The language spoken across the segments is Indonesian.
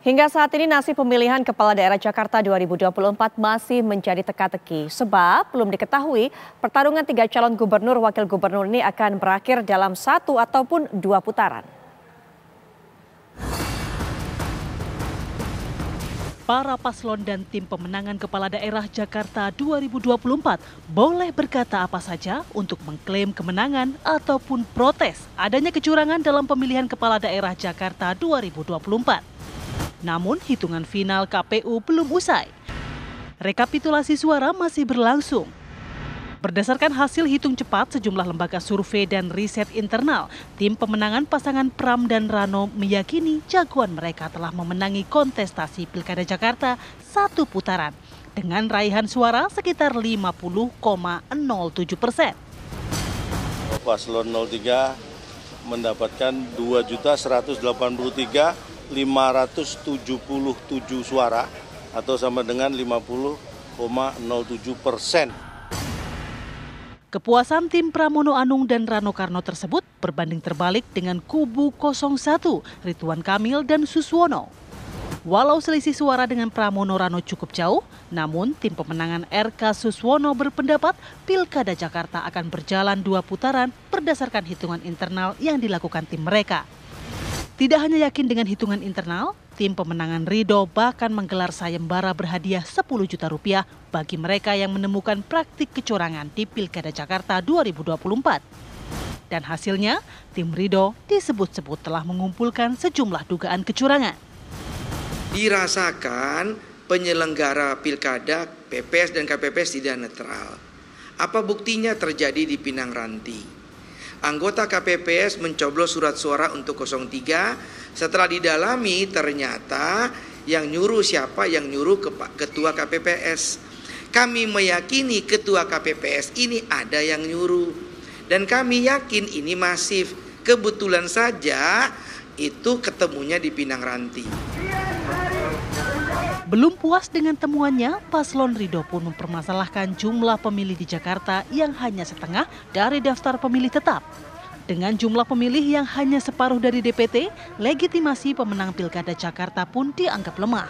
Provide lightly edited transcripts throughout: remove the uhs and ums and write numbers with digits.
Hingga saat ini nasib pemilihan Kepala Daerah Jakarta 2024 masih menjadi teka-teki sebab belum diketahui pertarungan 3 calon gubernur wakil gubernur ini akan berakhir dalam 1 ataupun 2 putaran. Para paslon dan tim pemenangan Kepala Daerah Jakarta 2024 boleh berkata apa saja untuk mengklaim kemenangan ataupun protes adanya kecurangan dalam pemilihan Kepala Daerah Jakarta 2024. Namun hitungan final KPU belum usai. Rekapitulasi suara masih berlangsung. Berdasarkan hasil hitung cepat sejumlah lembaga survei dan riset internal, tim pemenangan pasangan Pram dan Rano meyakini jagoan mereka telah memenangi kontestasi Pilkada Jakarta 1 putaran dengan raihan suara sekitar 50,07%. Paslon 03 mendapatkan 2.183.577 suara atau sama dengan 50,07%. Kepuasan tim Pramono Anung dan Rano Karno tersebut berbanding terbalik dengan kubu 01 Ridwan Kamil dan Suswono. Walau selisih suara dengan Pramono Rano cukup jauh, namun tim pemenangan RK Suswono berpendapat Pilkada Jakarta akan berjalan 2 putaran berdasarkan hitungan internal yang dilakukan tim mereka. Tidak hanya yakin dengan hitungan internal, tim pemenangan Ridho bahkan menggelar sayembara berhadiah 10 juta rupiah bagi mereka yang menemukan praktik kecurangan di Pilkada Jakarta 2024. Dan hasilnya, tim Ridho disebut-sebut telah mengumpulkan sejumlah dugaan kecurangan. Dirasakan penyelenggara Pilkada, PPS dan KPPS tidak netral. Apa buktinya terjadi di Pinang Ranti? Anggota KPPS mencoblos surat suara untuk 03, setelah didalami ternyata yang nyuruh siapa, yang nyuruh ketua KPPS. Kami meyakini ketua KPPS ini ada yang nyuruh. Dan kami yakin ini masif. Kebetulan saja itu ketemunya di Pinang Ranti. Belum puas dengan temuannya, paslon Ridho pun mempermasalahkan jumlah pemilih di Jakarta yang hanya setengah dari daftar pemilih tetap. Dengan jumlah pemilih yang hanya separuh dari DPT, legitimasi pemenang Pilkada Jakarta pun dianggap lemah.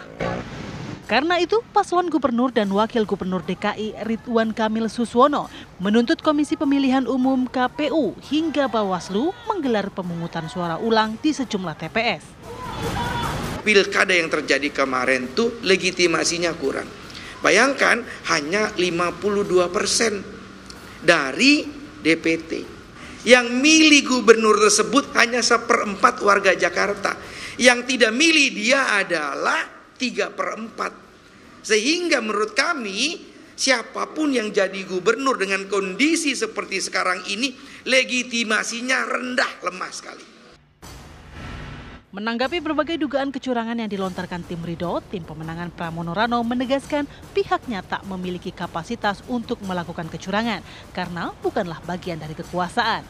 Karena itu, paslon gubernur dan wakil gubernur DKI Ridwan Kamil Suswono menuntut Komisi Pemilihan Umum KPU hingga Bawaslu menggelar pemungutan suara ulang di sejumlah TPS. Pilkada yang terjadi kemarin tuh legitimasinya kurang. Bayangkan hanya 52% dari DPT. Yang milih gubernur tersebut hanya 1/4 warga Jakarta. Yang tidak milih dia adalah 3/4. Sehingga menurut kami siapapun yang jadi gubernur dengan kondisi seperti sekarang ini legitimasinya rendah, lemah sekali. Menanggapi berbagai dugaan kecurangan yang dilontarkan tim Ridho, tim pemenangan Pramono Rano menegaskan pihaknya tak memiliki kapasitas untuk melakukan kecurangan karena bukanlah bagian dari kekuasaan.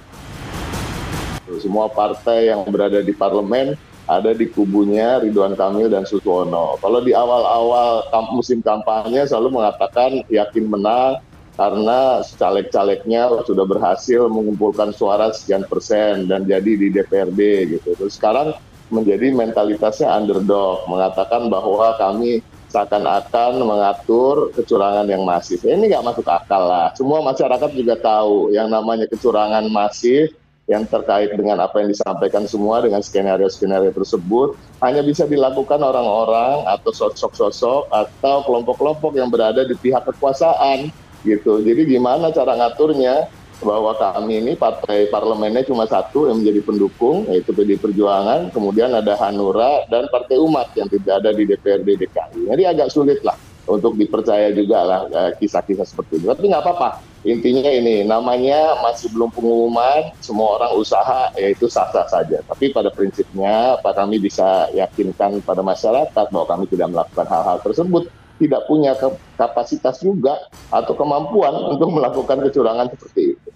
Semua partai yang berada di parlemen ada di kubunya Ridwan Kamil dan Suswono. Kalau di awal-awal musim kampanye selalu mengatakan yakin menang karena caleg-calegnya sudah berhasil mengumpulkan suara sekian persen dan jadi di DPRD gitu. Terus sekarang menjadi mentalitasnya underdog, mengatakan bahwa kami seakan-akan mengatur kecurangan yang masif. Ini nggak masuk akal lah. Semua masyarakat juga tahu yang namanya kecurangan masif yang terkait dengan apa yang disampaikan semua dengan skenario-skenario tersebut hanya bisa dilakukan orang-orang atau sosok-sosok atau kelompok-kelompok yang berada di pihak kekuasaan gitu. Jadi gimana cara ngaturnya? Bahwa kami ini partai parlemennya cuma satu yang menjadi pendukung, yaitu PD Perjuangan, kemudian ada Hanura dan Partai Umat yang tidak ada di DPRD DKI. Jadi agak sulit lah untuk dipercaya juga lah kisah-kisah seperti itu. Tapi nggak apa-apa, intinya ini namanya masih belum pengumuman, semua orang usaha yaitu sah-sah saja. Tapi pada prinsipnya kami bisa yakinkan pada masyarakat bahwa kami tidak melakukan hal-hal tersebut. Tidak punya kapasitas juga atau kemampuan untuk melakukan kecurangan seperti itu.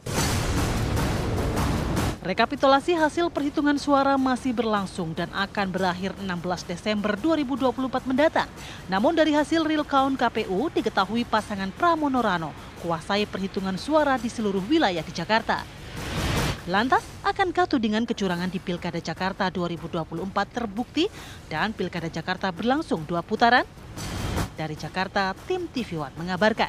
Rekapitulasi hasil perhitungan suara masih berlangsung dan akan berakhir 16 Desember 2024 mendatang. Namun dari hasil real count KPU diketahui pasangan Pramono Rano kuasai perhitungan suara di seluruh wilayah di Jakarta. Lantas, akankah tudingan kecurangan di Pilkada Jakarta 2024 terbukti dan Pilkada Jakarta berlangsung 2 putaran? Dari Jakarta, tim TV One mengabarkan.